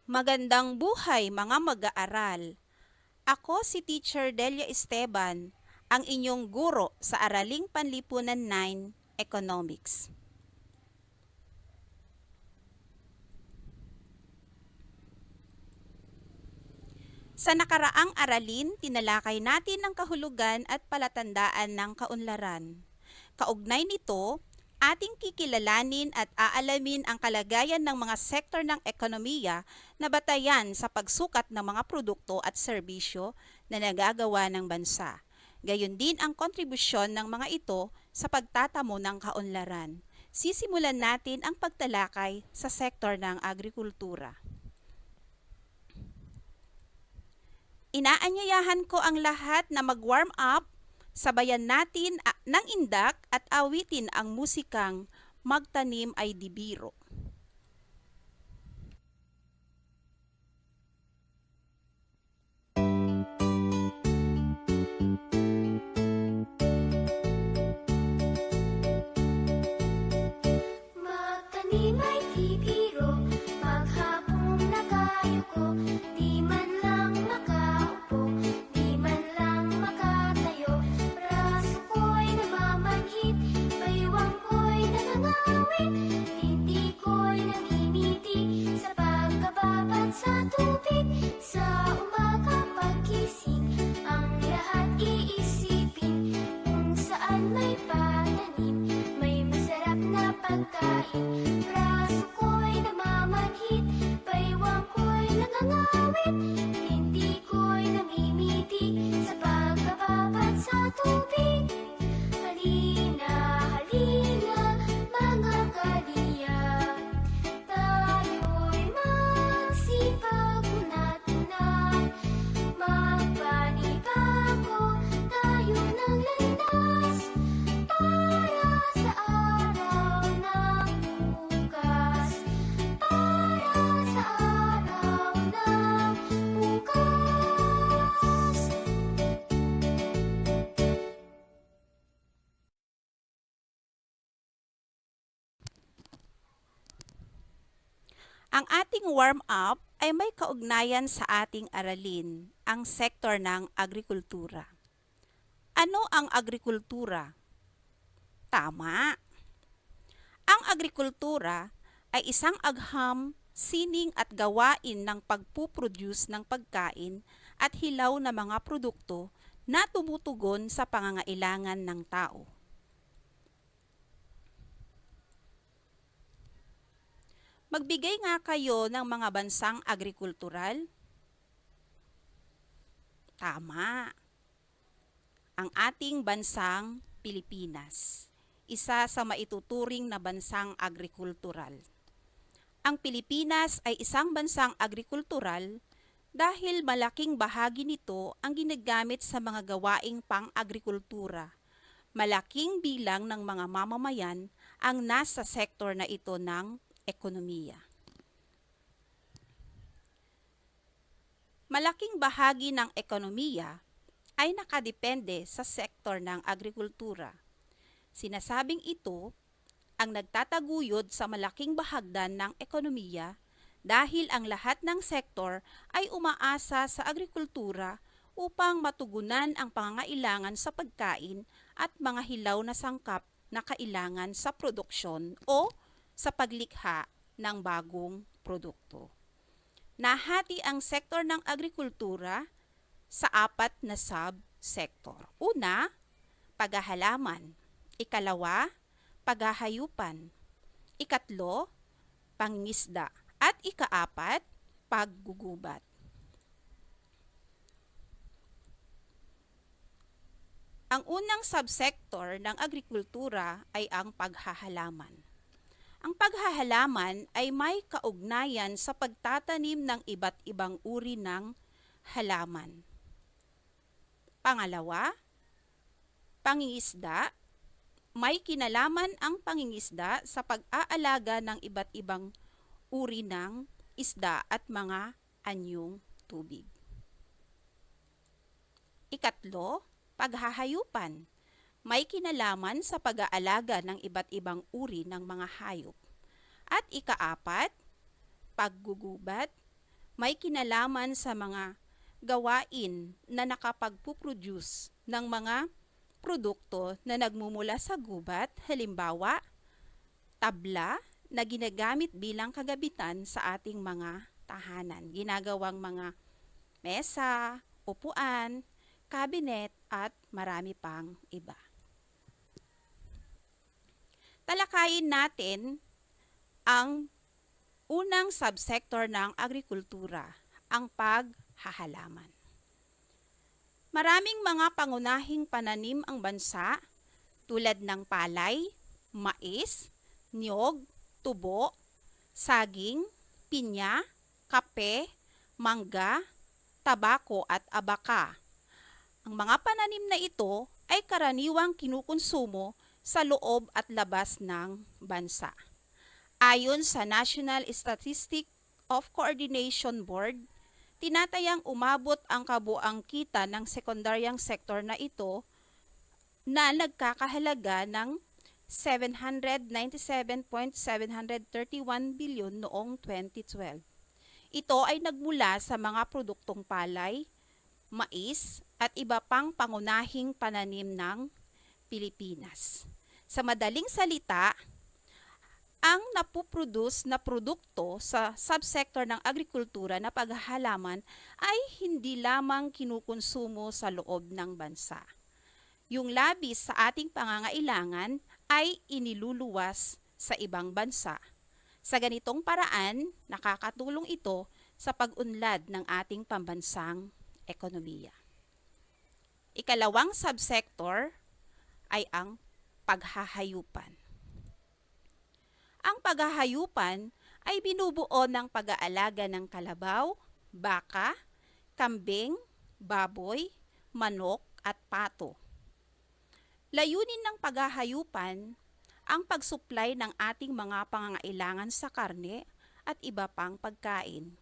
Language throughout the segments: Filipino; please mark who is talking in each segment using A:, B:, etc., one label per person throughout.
A: Magandang buhay mga mag-aaral. Ako si Teacher Delia Esteban, ang inyong guro sa Araling Panlipunan 9, Economics. Sa nakaraang aralin, tinalakay natin ang kahulugan at palatandaan ng kaunlaran. Kaugnay nito, ating kikilalanin at aalamin ang kalagayan ng mga sektor ng ekonomiya na batayan sa pagsukat ng mga produkto at serbisyo na nagagawa ng bansa. Gayon din ang kontribusyon ng mga ito sa pagtatamo ng kaunlaran. Sisimulan natin ang pagtalakay sa sektor ng agrikultura. Inaanyayahan ko ang lahat na mag-warm up, sabayan natin ng indak at awitin ang musikang Magtanim ay di biro.
B: Magtanim ay di biro, maghapong nakayuko, di man lang makaupo, di man lang makatayo. Braso ko'y namamanhid, baywang ko'y nangangawit, hindi ko'y namimiti sa pagkababad sa tubig. Sa umaga pagkising, ang lahat iisipin, kung saan may pananim, may masarap na pagkain. Braso ko'y namamanhid, baywang ko'y nangangawit, hindi ko'y namimiti sa pagkababad sa tubig. Halina, halina, mga kaliya, tayo'y magsipag unat-unat, magpanibago tayo ng landas, para sa araw ng bukas, para sa araw ng bukas.
A: Ang ating warm-up ay may kaugnayan sa ating aralin, ang sektor ng agrikultura. Ano ang agrikultura? Tama! Ang agrikultura ay isang agham, sining at gawain ng pagpuproduce ng pagkain at hilaw na mga produkto na tumutugon sa pangangailangan ng tao. Magbigay nga kayo ng mga bansang agrikultural. Tama! Ang ating bansang Pilipinas, isa sa maituturing na bansang agrikultural. Ang Pilipinas ay isang bansang agrikultural dahil malaking bahagi nito ang ginagamit sa mga gawaing pang-agrikultura. Malaking bilang ng mga mamamayan ang nasa sektor na ito ng ekonomiya. Malaking bahagi ng ekonomiya ay nakadepende sa sektor ng agrikultura. Sinasabing ito ang nagtataguyod sa malaking bahagdan ng ekonomiya dahil ang lahat ng sektor ay umaasa sa agrikultura upang matugunan ang pangangailangan sa pagkain at mga hilaw na sangkap na kailangan sa produksyon o sa paglikha ng bagong produkto. Nahati ang sektor ng agrikultura sa 4 na sub-sektor. Una, paghahalaman. Ikalawa, paghahayupan. Ikatlo, pangingisda. At ikaapat, paggugubat. Ang unang subsektor ng agrikultura ay ang paghahalaman. Ang paghahalaman ay may kaugnayan sa pagtatanim ng iba't ibang uri ng halaman. Pangalawa, pangingisda. May kinalaman ang pangingisda sa pag-aalaga ng iba't ibang uri ng isda at mga anyong tubig. Ikatlo, paghahayupan. May kinalaman sa pag-aalaga ng iba't ibang uri ng mga hayop. At ikaapat, paggugubat. may kinalaman sa mga gawain na nakapagpuproduce ng mga produkto na nagmumula sa gubat, halimbawa, tabla na ginagamit bilang kagabitan sa ating mga tahanan. Ginagawang mga mesa, upuan, kabinet at marami pang iba. Talakayin natin ang unang subsector ng agrikultura, ang paghahalaman. Maraming mga pangunahing pananim ang bansa tulad ng palay, mais, niyog, tubo, saging, pinya, kape, mangga, tabako at abaka. Ang mga pananim na ito ay karaniwang kinukonsumo sa loob at labas ng bansa. Ayon sa National Statistics of Coordination Board, tinatayang umabot ang kabuang kita ng sekundaryang sektor na ito na nagkakahalaga ng 797.731 bilyon noong 2012. Ito ay nagmula sa mga produktong palay, mais at iba pang pangunahing pananim ng Pilipinas. Sa madaling salita, ang napuproduce na produkto sa subsector ng agrikultura na paghahalaman ay hindi lamang kinukonsumo sa loob ng bansa. Yung labis sa ating pangangailangan ay iniluluwas sa ibang bansa. Sa ganitong paraan, nakakatulong ito sa pag-unlad ng ating pambansang ekonomiya. Ikalawang subsector ay ang paghahayupan. Ang paghahayupan ay binubuo ng pag-aalaga ng kalabaw, baka, kambing, baboy, manok at pato. Layunin ng paghahayupan ang pagsuplay ng ating mga pangangailangan sa karne at iba pang pagkain.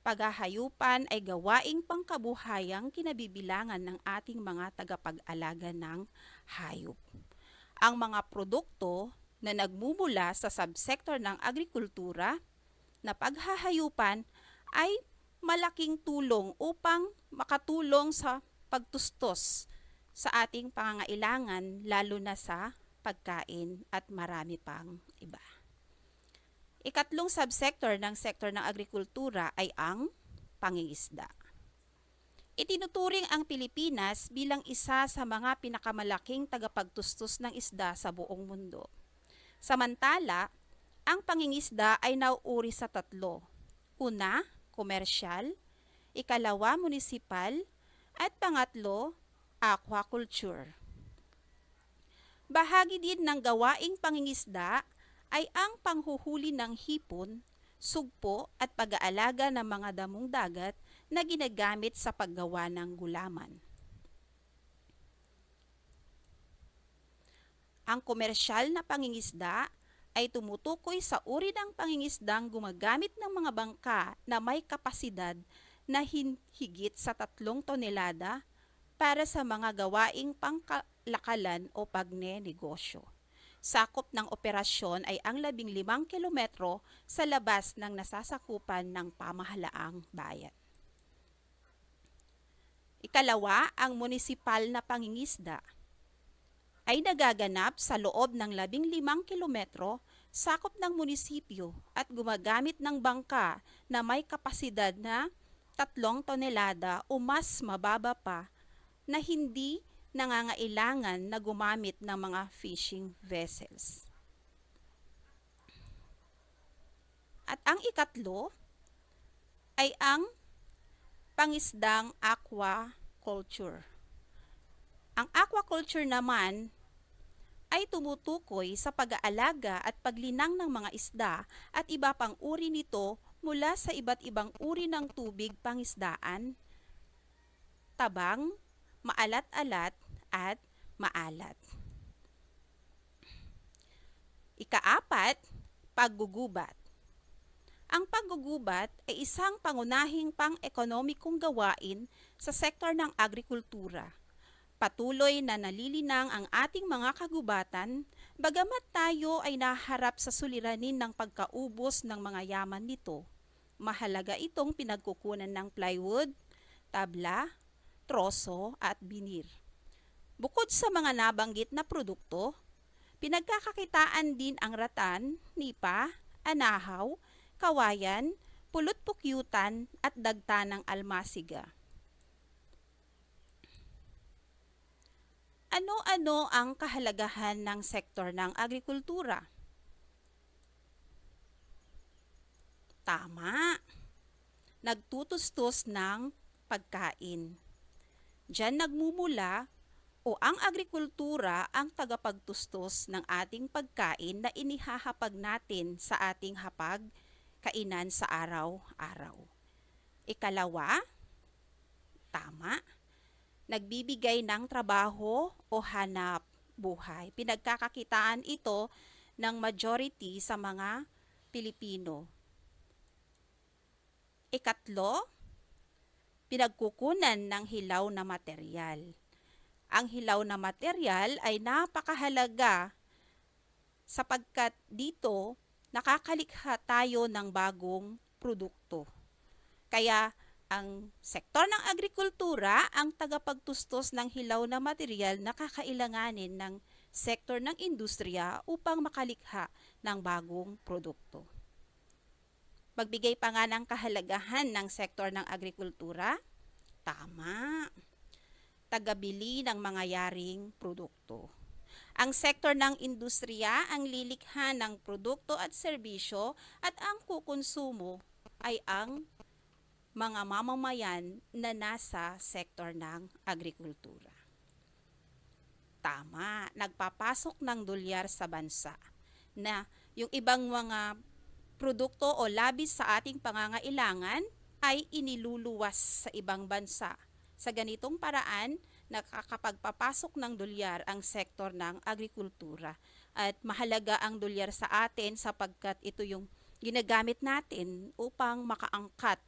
A: Paghahayupan ay gawaing pangkabuhayang kinabibilangan ng ating mga tagapag-alaga ng hayop. Ang mga produkto na nagmumula sa subsektor ng agrikultura na paghahayupan ay malaking tulong upang makatulong sa pagtustos sa ating pangangailangan lalo na sa pagkain at marami pang iba. Ikatlong subsektor ng sektor ng agrikultura ay ang pangingisda. Itinuturing ang Pilipinas bilang isa sa mga pinakamalaking tagapagtustos ng isda sa buong mundo. Samantala, ang pangingisda ay nauuri sa tatlo. Una, komersyal, ikalawa, munisipal, at pangatlo, aquaculture. Bahagi din ng gawaing pangingisda ay ang panghuhuli ng hipon, sugpo at pag-aalaga ng mga damong dagat na ginagamit sa paggawa ng gulaman. Ang komersyal na pangingisda ay tumutukoy sa uri ng pangingisdang gumagamit ng mga bangka na may kapasidad na higit sa 3 tonelada para sa mga gawaing pangkalakalan o pagnenegosyo. Sakop ng operasyon ay ang 15 kilometro sa labas ng nasasakupan ng pamahalaang bayan. Ikalawa, ang munisipal na pangingisda ay nagaganap sa loob ng 15 kilometro sakop ng munisipyo at gumagamit ng bangka na may kapasidad na 3 tonelada o mas mababa pa na hindi nangangailangan na gumamit ng mga fishing vessels. At ang ikatlo ay ang pangisdang aquaculture. Ang aquaculture naman ay tumutukoy sa pag-aalaga at paglinang ng mga isda at iba pang uri nito mula sa iba't ibang uri ng tubig pangisdaan, tabang, maalat-alat at maalat. Ikaapat, paggugubat. Ang paggugubat ay isang pangunahing pang-ekonomikong gawain sa sektor ng agrikultura. Patuloy na nalilinang ang ating mga kagubatan, bagamat tayo ay naharap sa suliranin ng pagkaubos ng mga yaman nito. Mahalaga itong pinagkukunan ng plywood, tabla, troso at binir. Bukod sa mga nabanggit na produkto, pinagkakakitaan din ang ratan, nipa, anahaw, kawayan, pulot-pukyutan at dagta ng almasiga. Ano-ano ang kahalagahan ng sektor ng agrikultura? Tama, nagtutustos ng pagkain. Diyan nagmumula o ang agrikultura ang tagapagtustos ng ating pagkain na inihahapag natin sa ating hapag kainan sa araw-araw. Ikalawa, tama, nagbibigay ng trabaho o hanap buhay. Pinagkakakitaan ito ng majority sa mga Pilipino. Ikatlo, pinagkukunan ng hilaw na material. Ang hilaw na material ay napakahalaga sapagkat dito nakakalikha tayo ng bagong produkto. Kaya ang sektor ng agrikultura ang tagapagtustos ng hilaw na material na kakailanganin ng sektor ng industriya upang makalikha ng bagong produkto. Magbigay pa nga ng kahalagahan ng sektor ng agrikultura? Tama, tagabili ng mga yaring produkto. Ang sektor ng industriya ang lilikha ng produkto at serbisyo at ang kukonsumo ay ang mga mamamayan na nasa sektor ng agrikultura. Tama, nagpapasok ng dolyar sa bansa na yung ibang mga produkto o labis sa ating pangangailangan ay iniluluwas sa ibang bansa. Sa ganitong paraan, nakakapagpapasok ng dolyar ang sektor ng agrikultura. At mahalaga ang dolyar sa atin sapagkat ito yung ginagamit natin upang makaangkat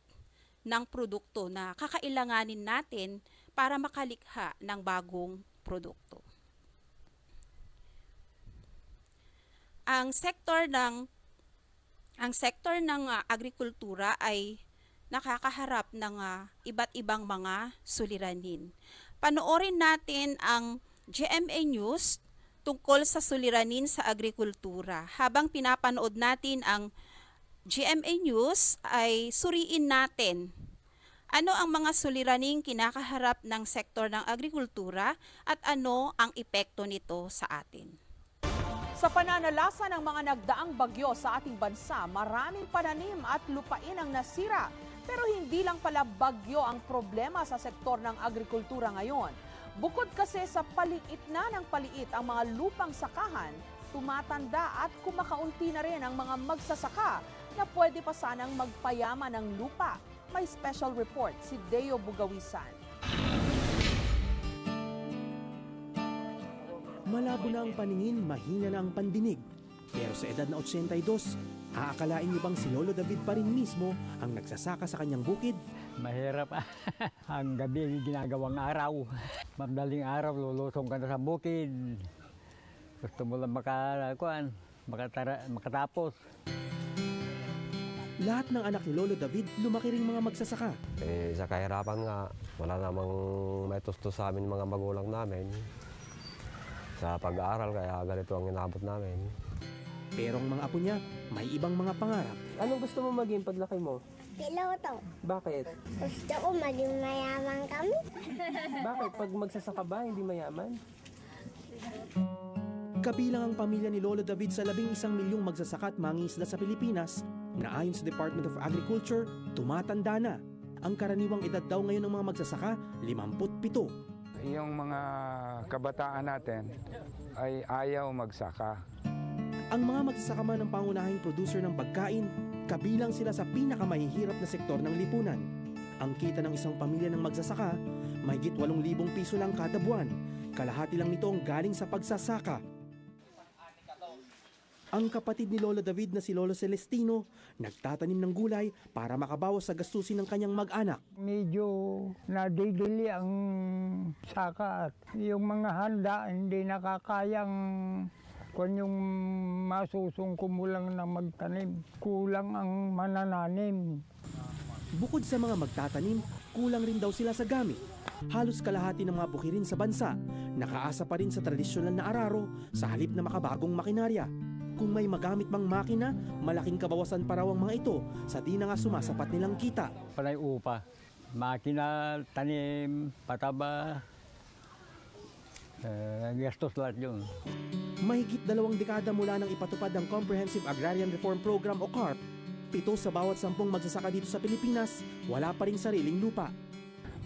A: ng produkto na kakailanganin natin para makalikha ng bagong produkto. Ang sektor ng agrikultura ay nakakaharap ng iba't ibang mga suliranin. Panoorin natin ang GMA News tungkol sa suliranin sa agrikultura. Habang pinapanood natin ang GMA News ay suriin natin ano ang mga suliraning kinakaharap ng sektor ng agrikultura at ano ang epekto nito sa atin.
C: Sa pananalasa ng mga nagdaang bagyo sa ating bansa, maraming pananim at lupain ang nasira. Pero hindi lang pala bagyo ang problema sa sektor ng agrikultura ngayon. Bukod kasi sa paliit na ng paliit ang mga lupang sakahan, tumatanda at kumakaunti na rin ang mga magsasaka na pwede pa sanang magpayaman ng lupa. May special report si Deo Bugawisan.
D: Malabo na ang paningin, mahina na ang pandinig. Pero sa edad na 82, aakalain niyo bang si Lolo David pa rin mismo ang nagsasaka sa kanyang bukid?
E: Mahirap. Ang gabi ginagawang araw. Madaling araw, lulusong ka na sa bukid. Gusto mo lang makatapos.
D: Lahat ng anak ni Lolo David, lumaki ring mga magsasaka.
F: Sa kahirapan nga, wala namang may tusto sa amin mga magulang namin. Sa pag-aaral, kaya ganito ang inabot namin.
D: Pero ang mga apo niya, may ibang mga pangarap.
G: Anong gusto mo maging paglaki mo?
B: Piloto.
G: Bakit?
B: Gusto ko maging mayaman kami.
G: Bakit? Pag magsasaka ba, hindi mayaman?
D: Kabilang ang pamilya ni Lolo David sa 11 milyong magsasaka at mangingisda sa Pilipinas na ayon sa Department of Agriculture, tumatanda na. Ang karaniwang edad daw ngayon ng mga magsasaka, 57.
H: Yung mga kabataan natin ay ayaw magsaka.
D: Ang mga magsasaka man ang pangunahing producer ng pagkain, kabilang sila sa pinakamahihirap na sektor ng lipunan. Ang kita ng isang pamilya ng magsasaka, mahigit 8,000 piso lang kada buwan. Kalahati lang nito ang galing sa pagsasaka. Ang kapatid ni Lolo David na si Lolo Celestino, nagtatanim ng gulay para makabawas sa gastusin ng kanyang mag-anak.
E: Medyo nadigili ang saka at yung mga handa hindi nakakayang kung yung masusungko mo lang na magtanim. Kulang ang manananim.
D: Bukod sa mga magtatanim, kulang rin daw sila sa gamit. Halos kalahati ng mga bukirin sa bansa, nakaasa pa rin sa tradisyonal na araro sa halip na makabagong makinarya. Kung may magamit mang makina, malaking kabawasan pa raw ang mga ito sa di na nga sumasapat nilang kita.
E: Panay upa, makina, tanim, pataba, gastos lahat yun.
D: Mahigit 2 dekada mula nang ipatupad ang Comprehensive Agrarian Reform Program o CARP, 7 sa bawat 10 magsasaka dito sa Pilipinas, wala pa ring sariling lupa.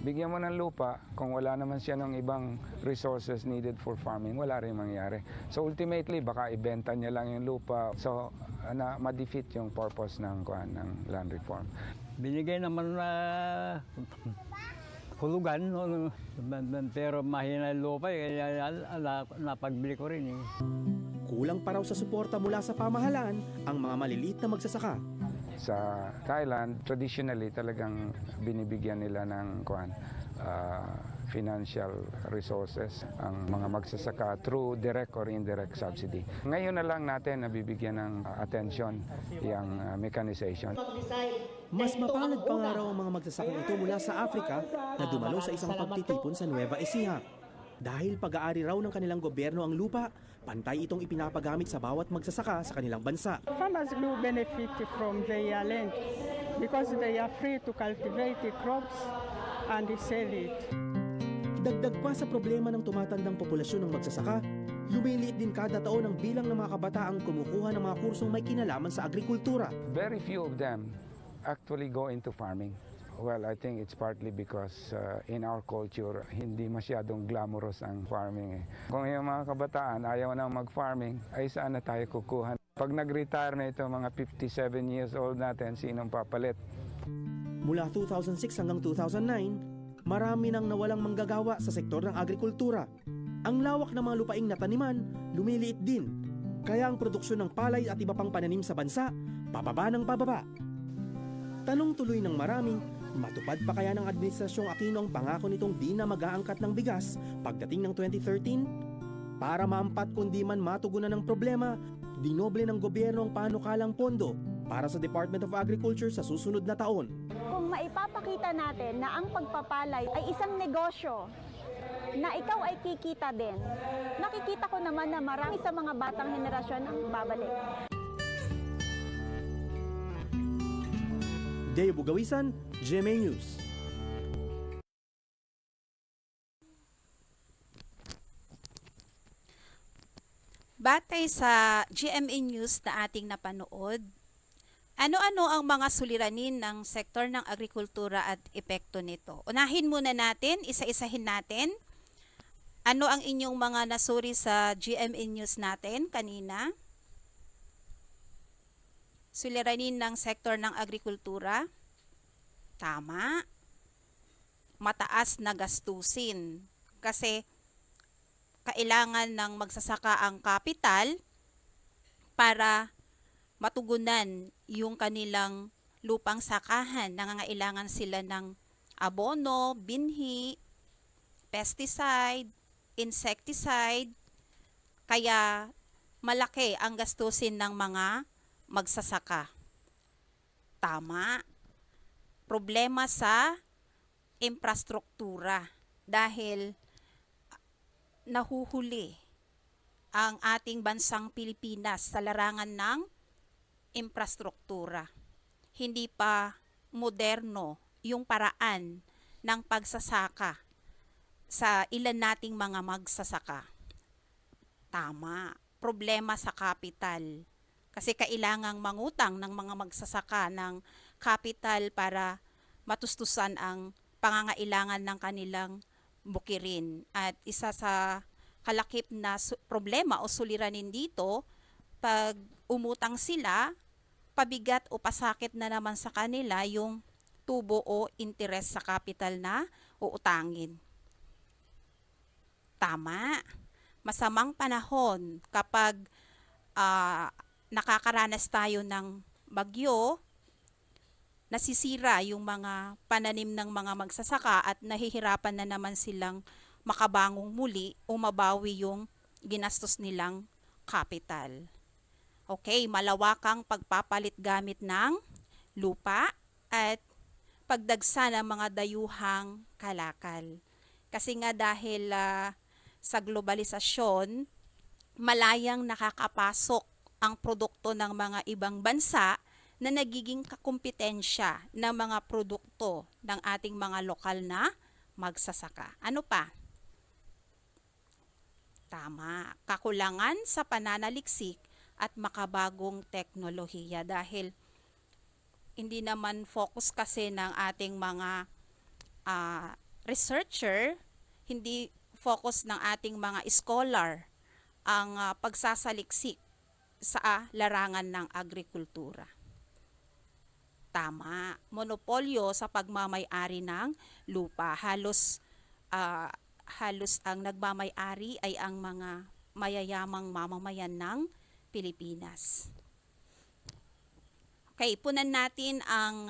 H: Bigyan mo ng lupa, kung wala naman siya ng ibang resources needed for farming, wala rin mangyari. So ultimately, baka ibenta niya lang yung lupa. So ma-defeat yung purpose ng land reform.
E: Binigay naman na hulugan, no? Pero mahina yung lupa, kaya napagbili ko rin.
D: Kulang pa raw sa suporta mula sa pamahalaan ang mga maliliit na magsasaka.
H: Sa Thailand, traditionally talagang binibigyan nila ng financial resources ang mga magsasaka through direct or indirect subsidy. Ngayon na lang natin nabibigyan ng attention yung mechanization.
D: Mas mapalad pa nga raw ang mga magsasakang ito mula sa Africa na dumalo sa isang pagtitipon sa Nueva Ecija. Dahil pag-aari raw ng kanilang gobyerno ang lupa, pantay itong ipinapagamit sa bawat magsasaka sa kanilang bansa.
I: Farmers do benefit from their land because they are free to cultivate the crops and sell it.
D: Dagdag pa sa problema ng tumatandang populasyon ng magsasaka, lumiliit din kada taon ang bilang ng mga kabataang kumukuha ng mga kursong may kinalaman sa agrikultura.
H: Very few of them actually go into farming. Well, I think it's partly because in our culture, hindi masyadong glamorous ang farming. Kung yung mga kabataan ayaw na mag-farming, ay saan na tayo kukuha? Pag nag-retire na ito, mga 57 years old natin, sinong papalit?
D: Mula 2006 hanggang 2009, marami nang nawalang manggagawa sa sektor ng agrikultura. Ang lawak ng mga lupaing nataniman, lumiliit din. Kaya ang produksyon ng palay at iba pang pananim sa bansa, pababa ng pababa. Tanong tuloy ng marami, matupad pa kaya ng Administrasyong Aquino ang pangako nitong di na mag-aangkat ng bigas pagdating ng 2013? Para maampat kundi man matugunan ng problema, dinoble ng gobyerno ang panukalang pondo para sa Department of Agriculture sa susunod na taon.
J: Kung maipapakita natin na ang pagpapalay ay isang negosyo, na ikaw ay kikita din, nakikita ko naman na marami sa mga batang henerasyon ang babalik.
D: Deo Bugawisan, GMA News.
A: Batay sa GMA News na ating napanood, ano-ano ang mga suliranin ng sektor ng agrikultura at epekto nito? Unahin muna natin, isa-isahin natin. Ano ang inyong mga nasuri sa GMA News natin kanina? Suliranin ng sektor ng agrikultura? Tama. Mataas na gastusin. Kasi kailangan ng magsasaka ang kapital para matugunan yung kanilang lupang sakahan. Nangangailangan sila ng abono, binhi, pesticide, insecticide. Kaya malaki ang gastusin ng mga magsasaka. Tama. Problema sa infrastruktura dahil nahuhuli ang ating bansang Pilipinas sa larangan ng infrastruktura. Hindi pa moderno yung paraan ng pagsasaka sa ilan nating mga magsasaka. Tama. Problema sa kapital. Kasi kailangang mangutang ng mga magsasaka ng kapital para matustusan ang pangangailangan ng kanilang bukirin. At isa sa kalakip na problema o suliranin dito, pag umutang sila, pabigat o pasakit na naman sa kanila yung tubo o interes sa kapital na uutangin. Tama. Masamang panahon kapag nakakaranas tayo ng bagyo, nasisira yung mga pananim ng mga magsasaka at nahihirapan na naman silang makabangong muli o mabawi yung ginastos nilang kapital. Okay, malawakang pagpapalit gamit ng lupa at pagdagsa ng mga dayuhang kalakal. Kasi nga dahil sa globalisasyon, malayang nakakapasok ang produkto ng mga ibang bansa na nagiging kakumpetensya ng mga produkto ng ating mga lokal na magsasaka. Ano pa? Tama, kakulangan sa pananaliksik at makabagong teknolohiya dahil hindi naman focus kasi ng ating mga researcher, hindi focus ng ating mga scholar ang pagsasaliksik sa larangan ng agrikultura. Tama, monopolyo sa pagmamay-ari ng lupa. Halos ang nagmamay-ari ay ang mga mayayamang mamamayan ng Pilipinas. Okay, punan natin ang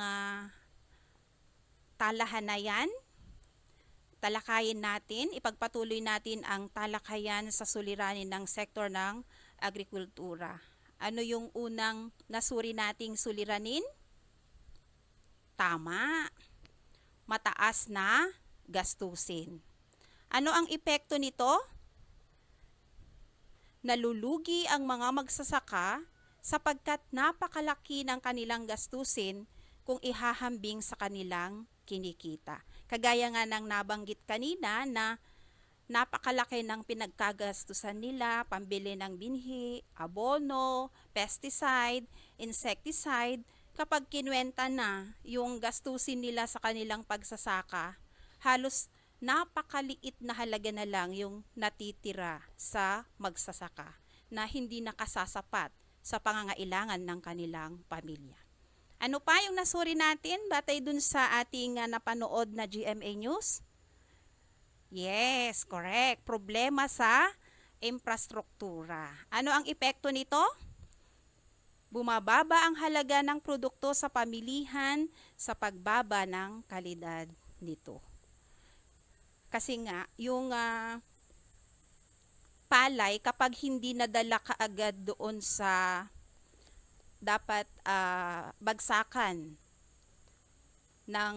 A: talahanayan. Talakayin natin, ipagpatuloy natin ang talakayan sa suliranin ng sektor ng agrikultura. Ano yung unang nasuri nating suliranin? Tama, mataas na gastusin. Ano ang epekto nito? Nalulugi ang mga magsasaka sapagkat napakalaki ng kanilang gastusin kung ihahambing sa kanilang kinikita. Kagaya nga ng nabanggit kanina na napakalaki ng pinagkagastusan nila, pambili ng binhi, abono, pesticide, insecticide. Kapag kinuwenta na yung gastusin nila sa kanilang pagsasaka, halos napakaliit na halaga na lang yung natitira sa magsasaka na hindi nakasasapat sa pangangailangan ng kanilang pamilya. Ano pa yung nasuri natin batay dun sa ating napanood na GMA News? Yes, correct. Problema sa infrastruktura. Ano ang epekto nito? Bumababa ang halaga ng produkto sa pamilihan sa pagbaba ng kalidad nito. Kasi nga, yung palay kapag hindi nadala kaagad doon sa dapat bagsakan ng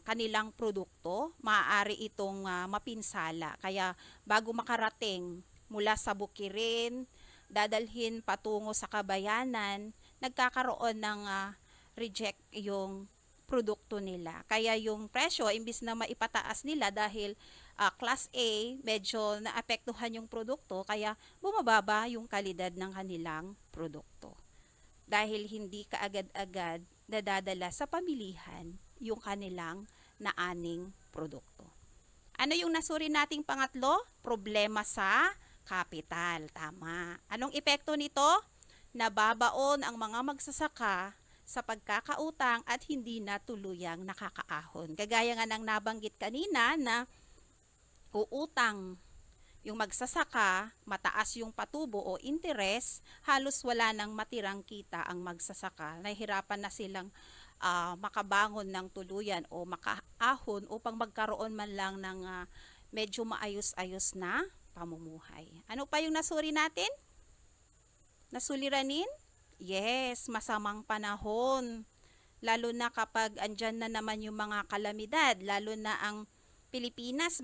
A: kanilang produkto, maaari itong mapinsala. Kaya bago makarating mula sa bukirin, dadalhin patungo sa kabayanan, nagkakaroon ng reject yung produkto nila. Kaya yung presyo, imbis na maipataas nila dahil class A, medyo naapektuhan yung produkto, kaya bumababa yung kalidad ng kanilang produkto. Dahil hindi kaagad-agad nadadala sa pamilihan yung kanilang naaning produkto. Ano yung nasuri nating pangatlo? Problema sa kapital. Tama. Anong epekto nito? Nababaon ang mga magsasaka sa pagkakautang at hindi na tuluyang nakakaahon. Kagaya nga ng nabanggit kanina na uutang yung magsasaka, mataas yung patubo o interes, halos wala nang matirang kita ang magsasaka. Nahihirapan na silang makabangon ng tuluyan o makaahon upang magkaroon man lang ng medyo maayos-ayos na pamumuhay. Ano pa yung nasuri natin? Nasuliranin? Yes, masamang panahon. Lalo na kapag andyan na naman yung mga kalamidad, lalo na ang Pilipinas,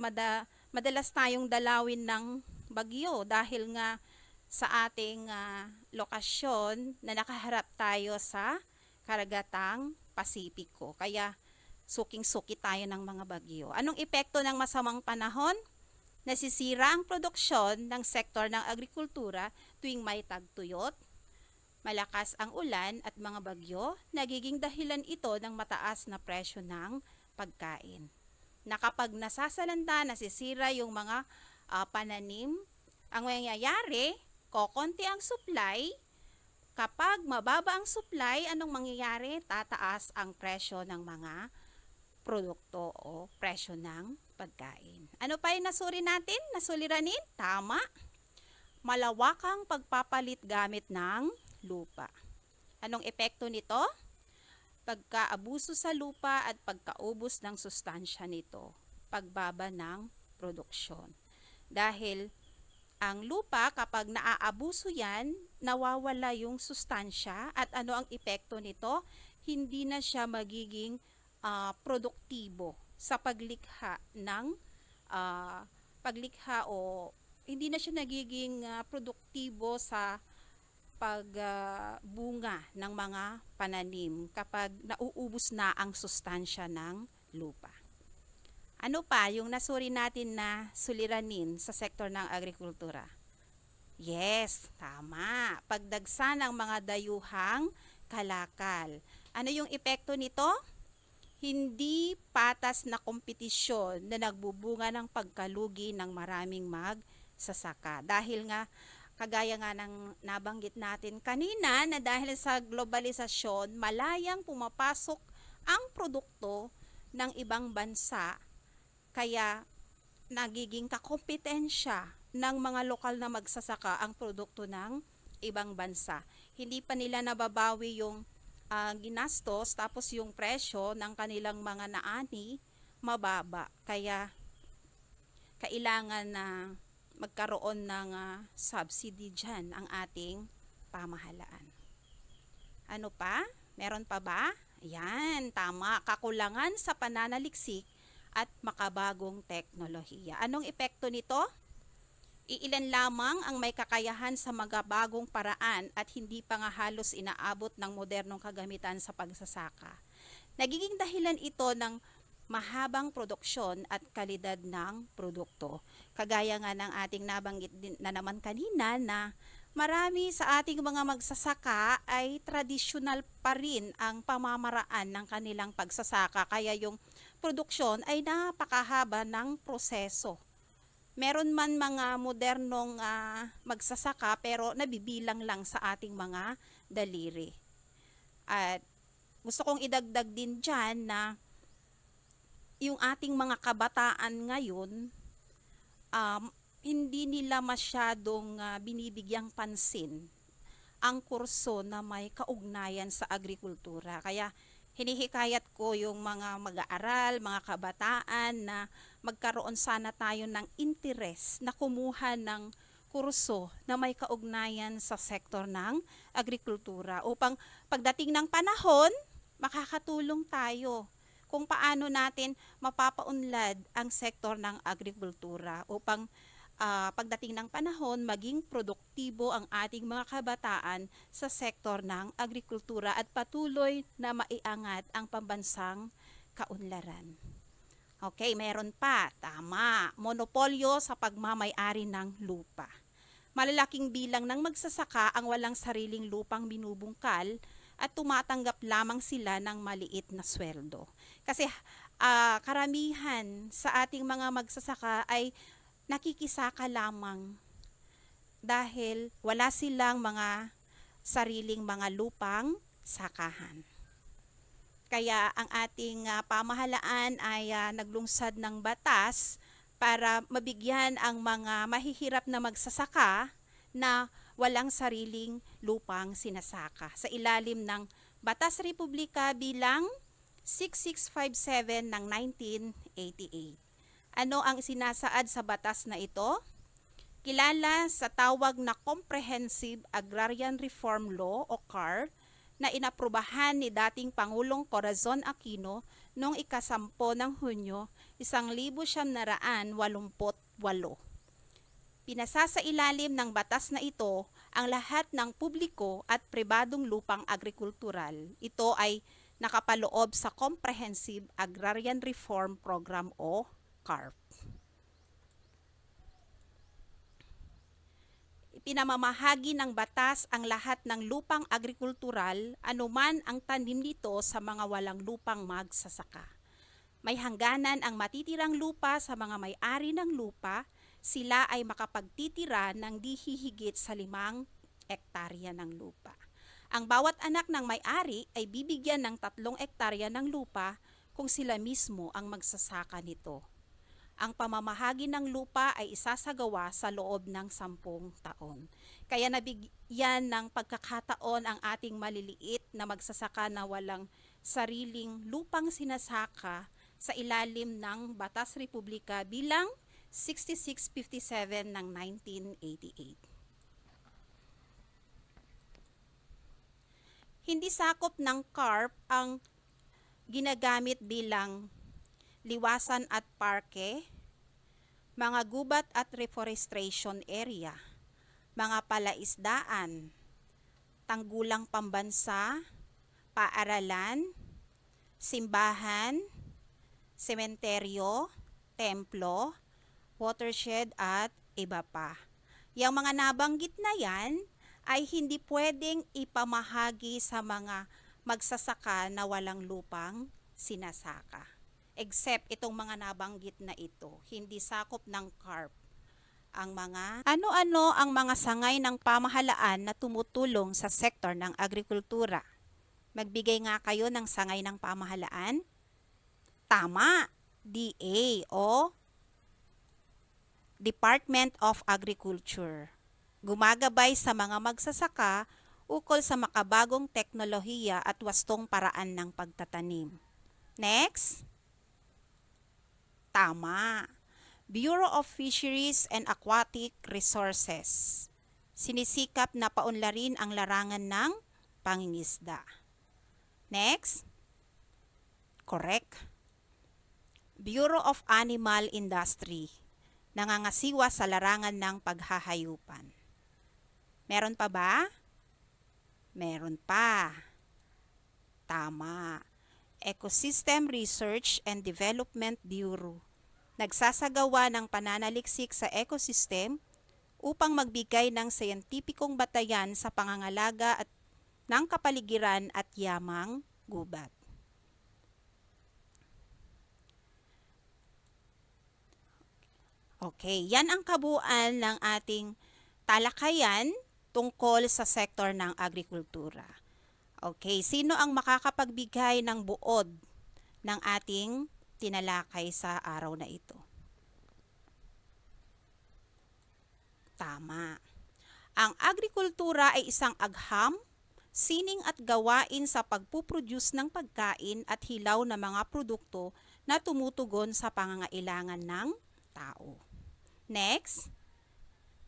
A: madalas tayong dalawin ng bagyo dahil nga sa ating lokasyon na nakaharap tayo sa karagatang Pasipiko. Kaya suking-suki tayo ng mga bagyo. Anong epekto ng masamang panahon? Nasisira ang produksyon ng sektor ng agrikultura tuwing may tagtuyot, malakas ang ulan at mga bagyo, nagiging dahilan ito ng mataas na presyo ng pagkain. Na kapag nasasalanta, nasisira yung mga pananim, ang mangyayari, kokonti ang supply. Kapag mababa ang supply, anong mangyayari? Tataas ang presyo ng mga produkto o presyo ng pagkain. Ano pa yung nasuri natin? Nasuliranin? Tama. Malawakang pagpapalit gamit ng lupa. Anong epekto nito? Pagkaabuso sa lupa at pagkaubos ng sustansya nito, pagbaba ng produksyon. Dahil ang lupa kapag naaabuso yan, nawawala yung sustansya at ano ang epekto nito? Hindi na siya magiging produktibo sa paglikha ng paglikha o hindi na siya nagiging produktibo sa pagbunga ng mga pananim kapag nauubos na ang sustansya ng lupa. Ano pa yung nasuri natin na suliranin sa sektor ng agrikultura? Yes, tama. Pagdagsa ng mga dayuhang kalakal. Ano yung epekto nito? Hindi patas na kompetisyon na nagbubunga ng pagkalugi ng maraming magsasaka. Dahil nga, kagaya nga ng nabanggit natin kanina na dahil sa globalisasyon, malayang pumapasok ang produkto ng ibang bansa, kaya nagiging kakompetensya ng mga lokal na magsasaka ang produkto ng ibang bansa. Hindi pa nila nababawi yung ginastos, tapos yung presyo ng kanilang mga naani mababa. Kaya kailangan na magkaroon ng subsidy dyan ang ating pamahalaan. Ano pa? Meron pa ba? Ayan, tama. Kakulangan sa pananaliksik at makabagong teknolohiya. Anong epekto nito? Iilan lamang ang may kakayahan sa magabagong paraan at hindi pa nga halos inaabot ng modernong kagamitan sa pagsasaka. Nagiging dahilan ito ng mahabang produksyon at kalidad ng produkto. Kagaya nga ng ating nabanggit din na naman kanina na marami sa ating mga magsasaka ay tradisyonal pa rin ang pamamaraan ng kanilang pagsasaka, kaya yung produksyon ay napakahaba ng proseso. Meron man mga modernong magsasaka pero nabibilang lang sa ating mga daliri. At gusto kong idagdag din dyan na yung ating mga kabataan ngayon, hindi nila masyadong binibigyang pansin ang kurso na may kaugnayan sa agrikultura. Kaya hinihikayat ko yung mga mag-aaral, mga kabataan na magkaroon sana tayo ng interes na kumuha ng kurso na may kaugnayan sa sektor ng agrikultura upang pagdating ng panahon, makakatulong tayo kung paano natin mapapaunlad ang sektor ng agrikultura upang pagdating ng panahon, maging produktibo ang ating mga kabataan sa sektor ng agrikultura at patuloy na maiangat ang pambansang kaunlaran. Okay, meron pa. Tama. Monopolyo sa pagmamay-ari ng lupa. Malalaking bilang ng magsasaka ang walang sariling lupang binubungkal at tumatanggap lamang sila ng maliit na sweldo. Kasi karamihan sa ating mga magsasaka ay nakikisaka lamang dahil wala silang mga sariling mga lupang sakahan. Kaya ang ating pamahalaan ay naglungsad ng batas para mabigyan ang mga mahihirap na magsasaka na walang sariling lupang sinasaka sa ilalim ng Batas Republika bilang 6657 ng 1988. Ano ang sinasaad sa batas na ito? Kilala sa tawag na Comprehensive Agrarian Reform Law o CAR na inaprubahan ni dating Pangulong Corazon Aquino noong ika-10 ng Hunyo 1988. Pinasa sa ilalim ng batas na ito ang lahat ng publiko at pribadong lupang agrikultural. Ito ay nakapaloob sa Comprehensive Agrarian Reform Program o CARP. Ipinamamahagi ng batas ang lahat ng lupang agrikultural, anuman ang tanim nito sa mga walang lupang magsasaka. May hangganan ang matitirang lupa sa mga may-ari ng lupa, sila ay makapagtitira ng di hihigit sa 5 hektarya ng lupa. Ang bawat anak ng may-ari ay bibigyan ng 3 hektarya ng lupa kung sila mismo ang magsasaka nito. Ang pamamahagi ng lupa ay isasagawa sa loob ng 10 taon. Kaya nabigyan ng pagkakataon ang ating maliliit na magsasaka na walang sariling lupang sinasaka sa ilalim ng Batas Republika bilang 6657 ng 1988. Hindi sakop ng CARP ang ginagamit bilang liwasan at parke, mga gubat at reforestation area, mga palaisdaan, tanggulang pambansa, paaralan, simbahan, sementeryo, templo, watershed at iba pa. Yung mga nabanggit na yan ay hindi pwedeng ipamahagi sa mga magsasaka na walang lupang sinasaka. Except itong mga nabanggit na ito, hindi sakop ng CARP. Ang mga ano-ano ang mga sangay ng pamahalaan na tumutulong sa sektor ng agrikultura. Magbigay nga kayo ng sangay ng pamahalaan. Tama, DA o Department of Agriculture. Gumagabay sa mga magsasaka ukol sa makabagong teknolohiya at wastong paraan ng pagtatanim. Next. Tama. Bureau of Fisheries and Aquatic Resources. Sinisikap na paunlarin ang larangan ng pangingisda. Next. Correct. Bureau of Animal Industry. Nangangasiwa sa larangan ng paghahayupan. Meron pa ba? Meron pa. Tama. Ecosystem Research and Development Bureau. Nagsasagawa ng pananaliksik sa ecosystem upang magbigay ng siyentipikong batayan sa pangangalaga at ng kapaligiran at yamang gubat. Okay, yan ang kabuuan ng ating talakayan tungkol sa sektor ng agrikultura. Okay, sino ang makakapagbigay ng buod ng ating tinalakay sa araw na ito? Tama. Ang agrikultura ay isang agham, sining at gawain sa pagpuproduce ng pagkain at hilaw na mga produkto na tumutugon sa pangangailangan ng tao. Next,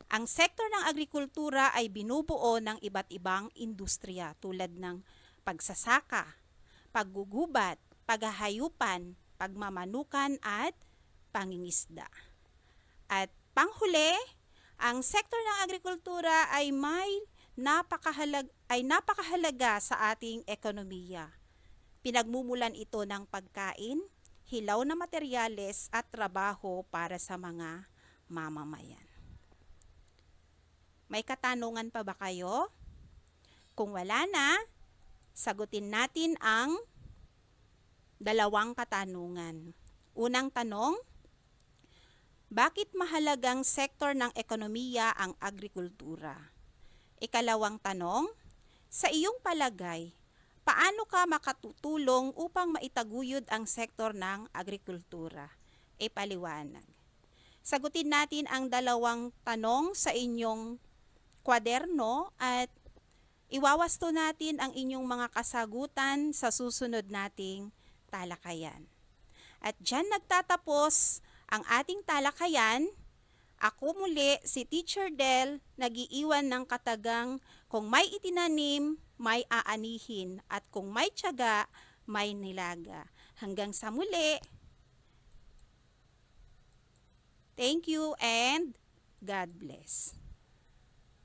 A: ang sektor ng agrikultura ay binubuo ng iba't ibang industriya tulad ng pagsasaka, paggugubat, paghahayupan, pagmamanukan at pangingisda. At panghuli, ang sektor ng agrikultura ay napakahalaga sa ating ekonomiya. Pinagmumulan ito ng pagkain, hilaw na materyales at trabaho para sa mga mamamayan. May katanungan pa ba kayo? Kung wala na, sagutin natin ang dalawang katanungan. Unang tanong, bakit mahalagang sektor ng ekonomiya ang agrikultura? Ikalawang tanong, sa iyong palagay, paano ka makatutulong upang maitaguyod ang sektor ng agrikultura? Ipaliwanag. Sagutin natin ang dalawang tanong sa inyong kwaderno at iwawasto natin ang inyong mga kasagutan sa susunod nating talakayan. At dyan nagtatapos ang ating talakayan. Ako muli, si Teacher Del, nag-iiwan ng katagang kung may itinanim, may aanihin, at kung may tiyaga, may nilaga. Hanggang sa muli. Thank you and God bless.